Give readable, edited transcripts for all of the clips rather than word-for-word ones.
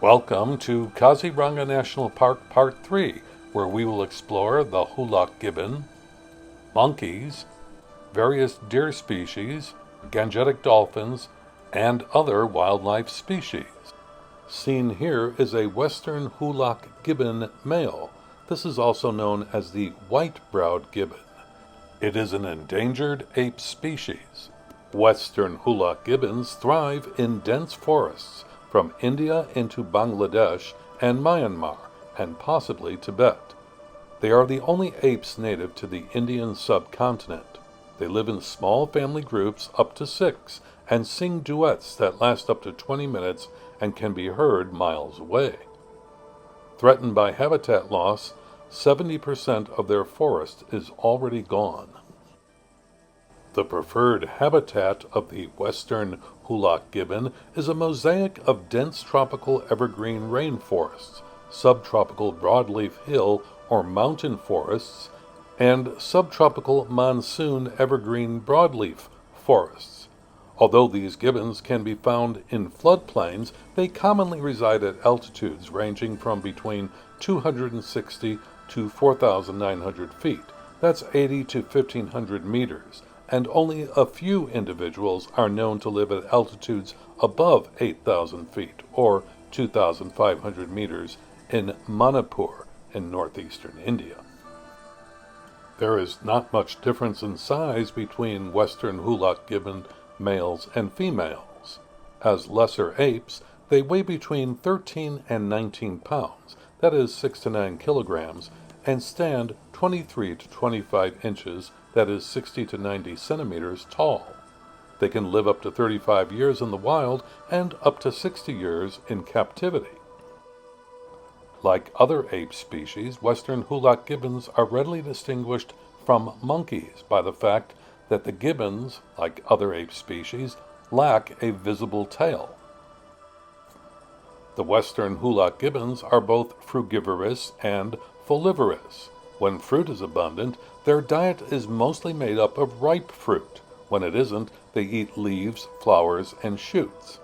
Welcome to Kaziranga National Park Part 3, where we will explore the Hoolock gibbon, monkeys, various deer species, Gangetic dolphins, and other wildlife species. Seen here is a Western Hoolock gibbon male. This is also known as the white-browed gibbon. It is an endangered ape species. Western Hoolock gibbons thrive in dense forests from India into Bangladesh and Myanmar, and possibly Tibet. They are the only apes native to the Indian subcontinent. They live in small family groups up to 6 and sing duets that last up to 20 minutes and can be heard miles away. Threatened by habitat loss, 70% of their forest is already gone. The preferred habitat of the Western Hoolock gibbon is a mosaic of dense tropical evergreen rainforests, subtropical broadleaf hill or mountain forests, and subtropical monsoon evergreen broadleaf forests. Although these gibbons can be found in floodplains, they commonly reside at altitudes ranging from between 260 to 4,900 feet. That's 80 to 1,500 meters. And only a few individuals are known to live at altitudes above 8,000 feet, or 2,500 meters, in Manipur in northeastern India. There is not much difference in size between Western Hoolock gibbon males and females. As lesser apes, they weigh between 13 and 19 pounds, that is 6 to 9 kilograms, and stand 23 to 25 inches, that is 60 to 90 centimeters tall. They can live up to 35 years in the wild and up to 60 years in captivity. Like other ape species, Western Hoolock gibbons are readily distinguished from monkeys by the fact that the gibbons, like other ape species, lack a visible tail. The Western Hoolock gibbons are both frugivorous and folivorous. When fruit is abundant, their diet is mostly made up of ripe fruit. When it isn't, they eat leaves, flowers, and shoots.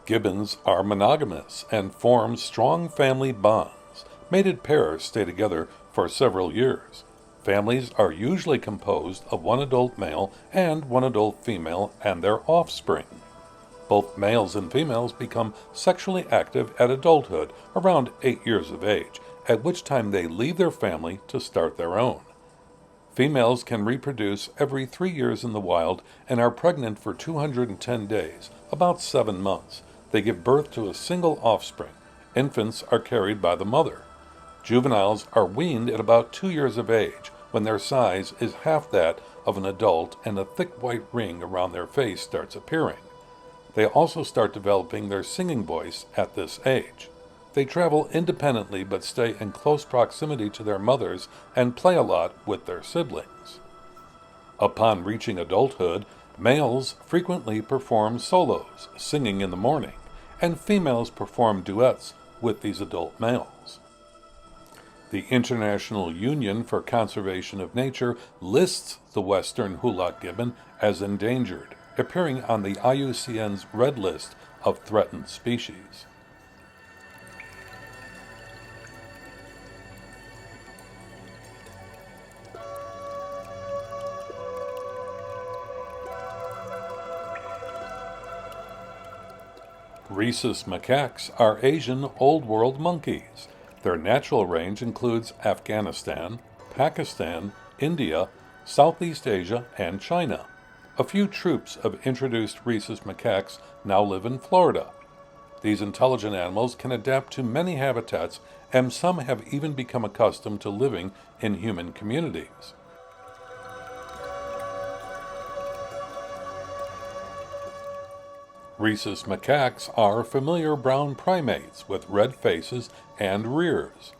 Gibbons are monogamous and form strong family bonds. Mated pairs stay together for several years. Families are usually composed of one adult male and one adult female and their offspring. Both males and females become sexually active at adulthood, around 8 years of age, at which time they leave their family to start their own. Females can reproduce every 3 years in the wild and are pregnant for 210 days, about 7 months. They give birth to a single offspring. Infants are carried by the mother. Juveniles are weaned at about 2 years of age, when their size is half that of an adult and a thick white ring around their face starts appearing. They also start developing their singing voice at this age. They travel independently but stay in close proximity to their mothers and play a lot with their siblings. Upon reaching adulthood, males frequently perform solos, singing in the morning, and females perform duets with these adult males. The International Union for Conservation of Nature lists the Western Hoolock gibbon as endangered, appearing on the IUCN's Red List of threatened species. Rhesus macaques are Asian Old World monkeys. Their natural range includes Afghanistan, Pakistan, India, Southeast Asia, and China. A few troops of introduced Rhesus macaques now live in Florida. These intelligent animals can adapt to many habitats, and some have even become accustomed to living in human communities. Rhesus macaques are familiar brown primates with red faces and rears.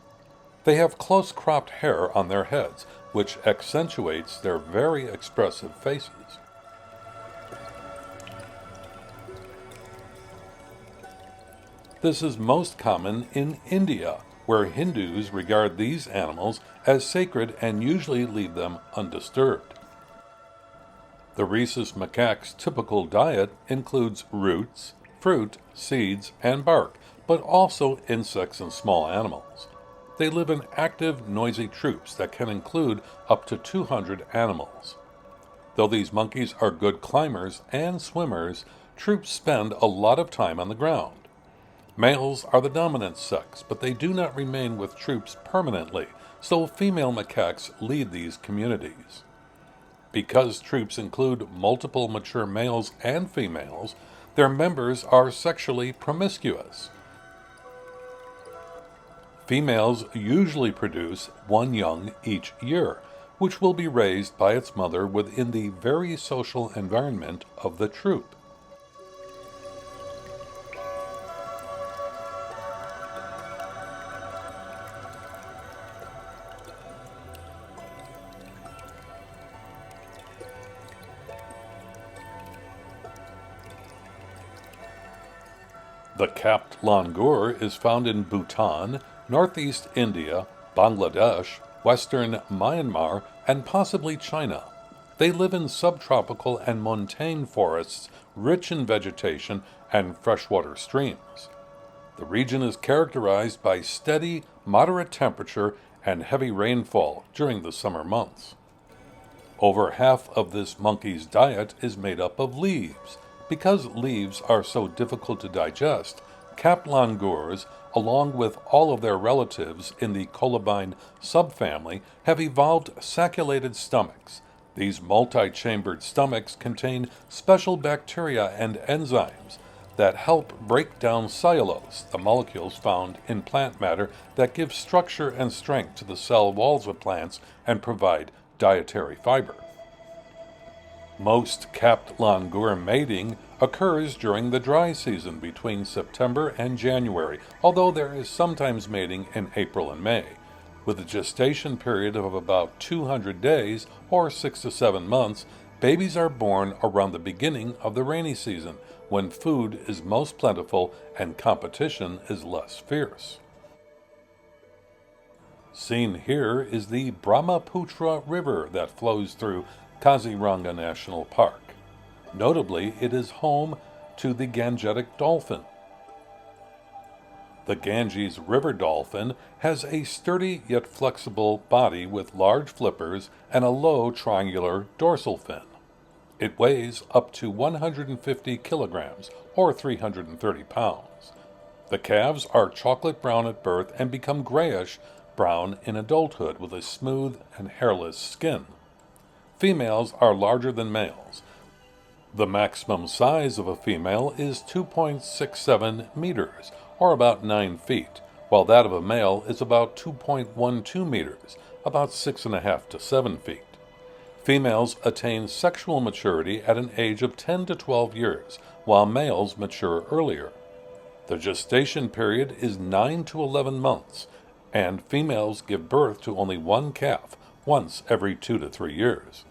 They have close-cropped hair on their heads, which accentuates their very expressive faces. This is most common in India, where Hindus regard these animals as sacred and usually leave them undisturbed. The Rhesus macaque's typical diet includes roots, fruit, seeds, and bark, but also insects and small animals. They live in active, noisy troops that can include up to 200 animals. Though these monkeys are good climbers and swimmers, troops spend a lot of time on the ground. Males are the dominant sex, but they do not remain with troops permanently, so female macaques lead these communities. Because troops include multiple mature males and females, their members are sexually promiscuous. Females usually produce one young each year, which will be raised by its mother within the very social environment of the troop. The capped langur is found in Bhutan, northeast India, Bangladesh, western Myanmar, and possibly China. They live in subtropical and montane forests rich in vegetation and freshwater streams. The region is characterized by steady, moderate temperature and heavy rainfall during the summer months. Over half of this monkey's diet is made up of leaves. Because leaves are so difficult to digest, capped langurs, along with all of their relatives in the colobine subfamily, have evolved sacculated stomachs. These multi-chambered stomachs contain special bacteria and enzymes that help break down cellulose, the molecules found in plant matter that give structure and strength to the cell walls of plants and provide dietary fiber. Most capped langur mating occurs during the dry season between September and January, although there is sometimes mating in April and May. With a gestation period of about 200 days or 6 to 7 months, babies are born around the beginning of the rainy season, when food is most plentiful and competition is less fierce. Seen here is the Brahmaputra River that flows through Kaziranga National Park. Notably, it is home to the Gangetic Dolphin. The Ganges river dolphin has a sturdy yet flexible body with large flippers and a low triangular dorsal fin. It weighs up to 150 kilograms or 330 pounds. The calves are chocolate brown at birth and become grayish brown in adulthood with a smooth and hairless skin. Females are larger than males. The maximum size of a female is 2.67 meters, or about 9 feet, while that of a male is about 2.12 meters, about 6.5 to 7 feet. Females attain sexual maturity at an age of 10 to 12 years, while males mature earlier. The gestation period is 9 to 11 months, and females give birth to only one calf, once every 2 to 3 years.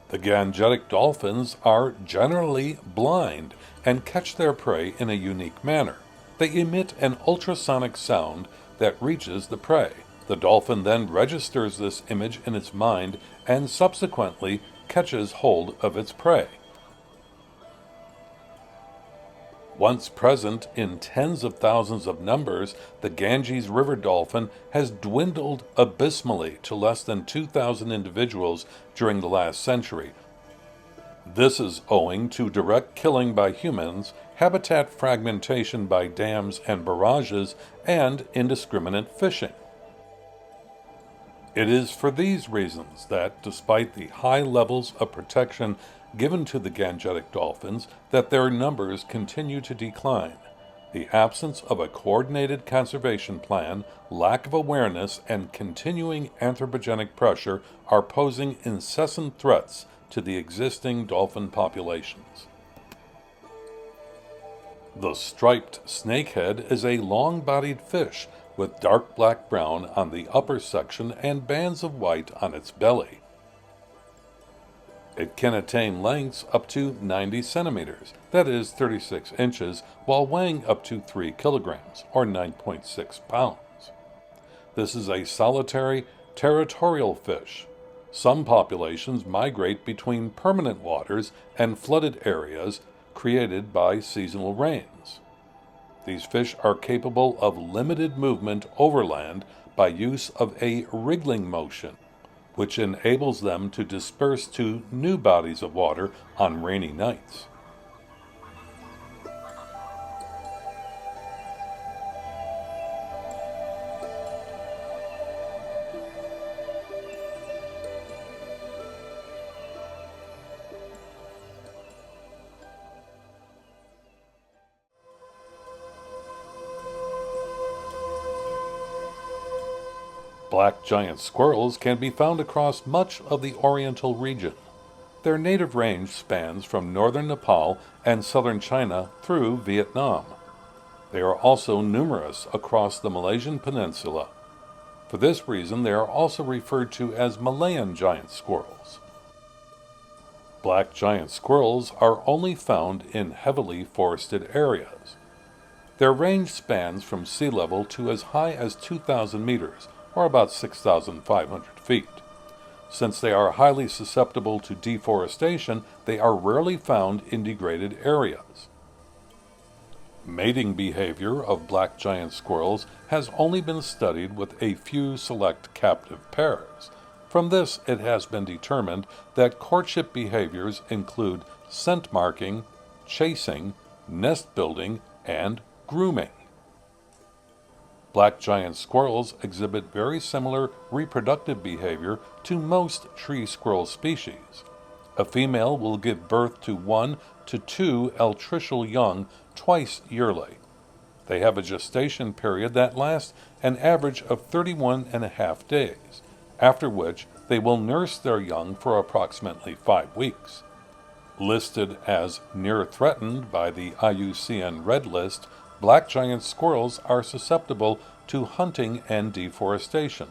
The Gangetic dolphins are generally blind and catch their prey in a unique manner. They emit an ultrasonic sound that reaches the prey. The dolphin then registers this image in its mind and subsequently catches hold of its prey. Once present in tens of thousands of numbers, the Ganges river dolphin has dwindled abysmally to less than 2,000 individuals during the last century. This is owing to direct killing by humans, habitat fragmentation by dams and barrages, and indiscriminate fishing. It is for these reasons that, despite the high levels of protection given to the Gangetic dolphins, that their numbers continue to decline. The absence of a coordinated conservation plan, lack of awareness, and continuing anthropogenic pressure are posing incessant threats to the existing dolphin populations. The striped snakehead is a long-bodied fish with dark black-brown on the upper section and bands of white on its belly. It can attain lengths up to 90 centimeters, that is 36 inches, while weighing up to 3 kilograms, or 9.6 pounds. This is a solitary, territorial fish. Some populations migrate between permanent waters and flooded areas created by seasonal rains. These fish are capable of limited movement overland by use of a wriggling motion, which enables them to disperse to new bodies of water on rainy nights. Black giant squirrels can be found across much of the Oriental region. Their native range spans from northern Nepal and southern China through Vietnam. They are also numerous across the Malaysian peninsula. For this reason, they are also referred to as Malayan giant squirrels. Black giant squirrels are only found in heavily forested areas. Their range spans from sea level to as high as 2,000 meters, or about 6,500 feet. Since they are highly susceptible to deforestation, they are rarely found in degraded areas. Mating behavior of black giant squirrels has only been studied with a few select captive pairs. From this, it has been determined that courtship behaviors include scent marking, chasing, nest building, and grooming. Black giant squirrels exhibit very similar reproductive behavior to most tree squirrel species. A female will give birth to 1 to 2 altricial young twice yearly. They have a gestation period that lasts an average of 31.5 days, after which they will nurse their young for approximately 5 weeks. Listed as near threatened by the IUCN Red List, black giant squirrels are susceptible to hunting and deforestation.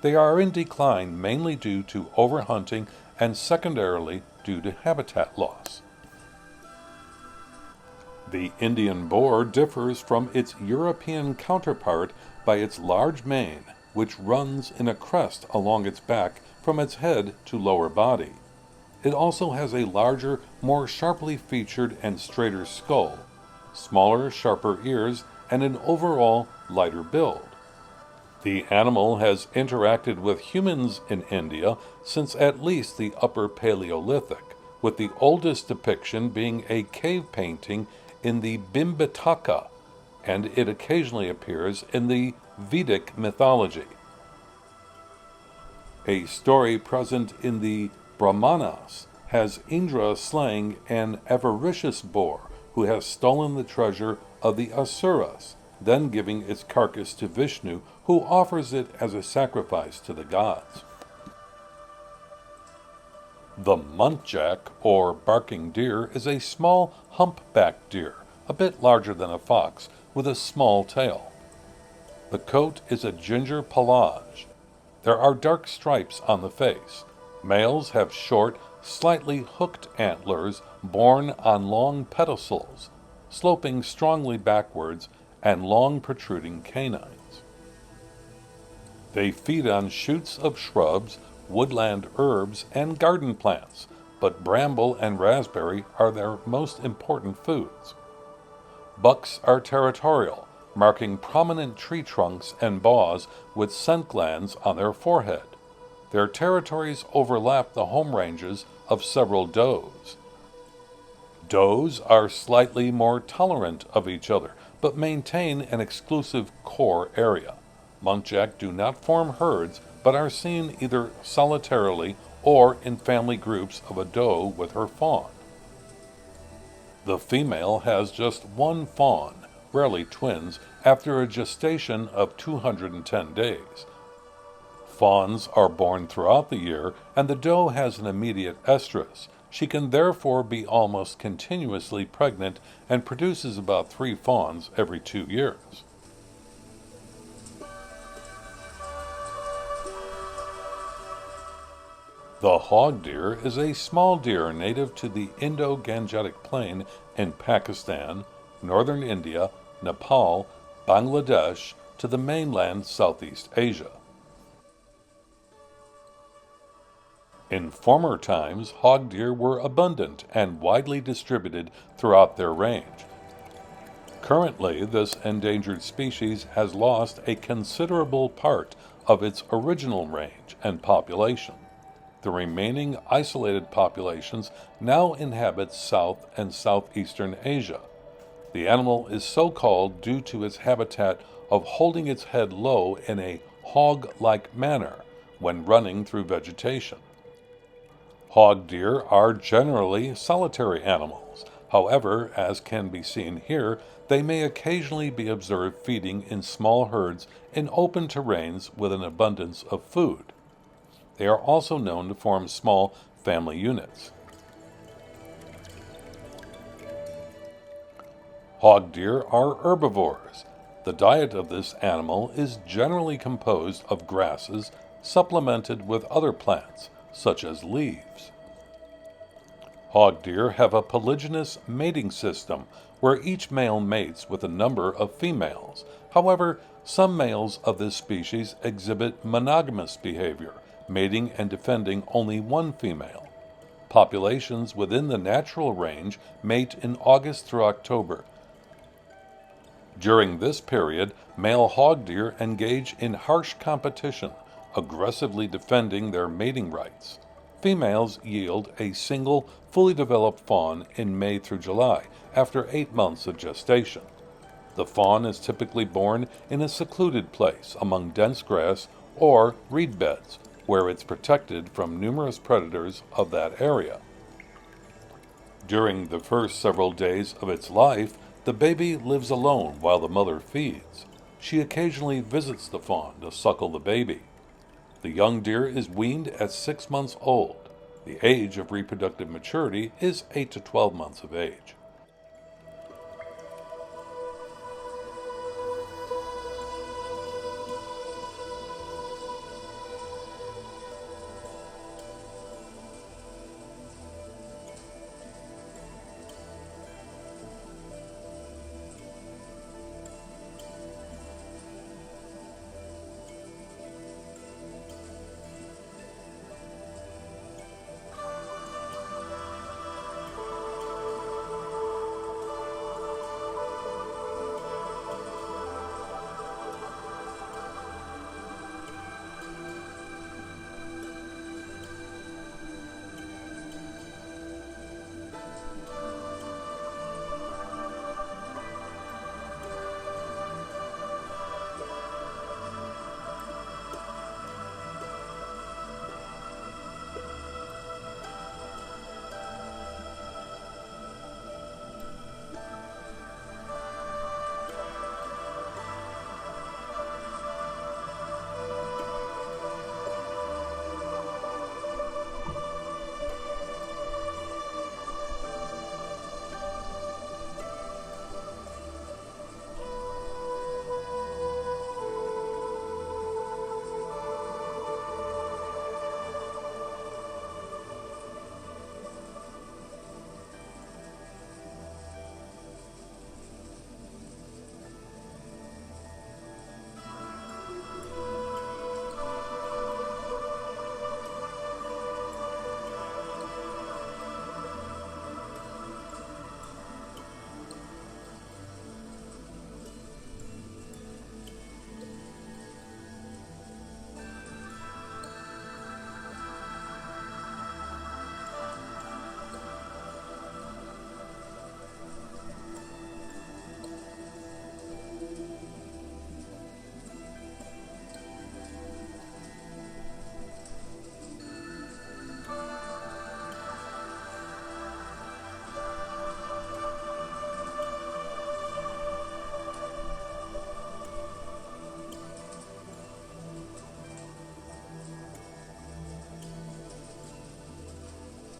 They are in decline mainly due to overhunting and secondarily due to habitat loss. The Indian boar differs from its European counterpart by its large mane, which runs in a crest along its back from its head to lower body. It also has a larger, more sharply featured and straighter skull, smaller, sharper ears, and an overall lighter build. The animal has interacted with humans in India since at least the Upper Paleolithic, with the oldest depiction being a cave painting in the Bhimbetaka, and it occasionally appears in the Vedic mythology. A story present in the Brahmanas has Indra slaying an avaricious boar who has stolen the treasure of the Asuras, then giving its carcass to Vishnu, who offers it as a sacrifice to the gods. The muntjac, or barking deer, is a small humpback deer, a bit larger than a fox, with a small tail. The coat is a ginger pelage. There are dark stripes on the face. Males have short, slightly hooked antlers borne on long pedicels, sloping strongly backwards, and long protruding canines. They feed on shoots of shrubs, woodland herbs, and garden plants, but bramble and raspberry are their most important foods. Bucks are territorial, marking prominent tree trunks and boughs with scent glands on their forehead. Their territories overlap the home ranges of several does. Does are slightly more tolerant of each other, but maintain an exclusive core area. Muntjac do not form herds, but are seen either solitarily or in family groups of a doe with her fawn. The female has just one fawn, rarely twins, after a gestation of 210 days. Fawns are born throughout the year, and the doe has an immediate estrus. She can therefore be almost continuously pregnant and produces about 3 fawns every 2 years. The hog deer is a small deer native to the Indo-Gangetic Plain in Pakistan, northern India, Nepal, Bangladesh, to the mainland Southeast Asia. In former times, hog deer were abundant and widely distributed throughout their range. Currently, this endangered species has lost a considerable part of its original range and population. The remaining isolated populations now inhabit South and Southeastern Asia. The animal is so called due to its habitat of holding its head low in a hog-like manner when running through vegetation. Hog deer are generally solitary animals. However, as can be seen here, they may occasionally be observed feeding in small herds in open terrains with an abundance of food. They are also known to form small family units. Hog deer are herbivores. The diet of this animal is generally composed of grasses supplemented with other plants, such as leaves. Hog deer have a polygynous mating system where each male mates with a number of females. However, some males of this species exhibit monogamous behavior, mating and defending only one female. Populations within the natural range mate in August through October. During this period, male hog deer engage in harsh competition, aggressively defending their mating rights. Females yield a single, fully developed fawn in May through July, after 8 months of gestation. The fawn is typically born in a secluded place among dense grass or reed beds, where it's protected from numerous predators of that area. During the first several days of its life, the baby lives alone while the mother feeds. She occasionally visits the fawn to suckle the baby. The young deer is weaned at 6 months old. The age of reproductive maturity is 8 to 12 months of age.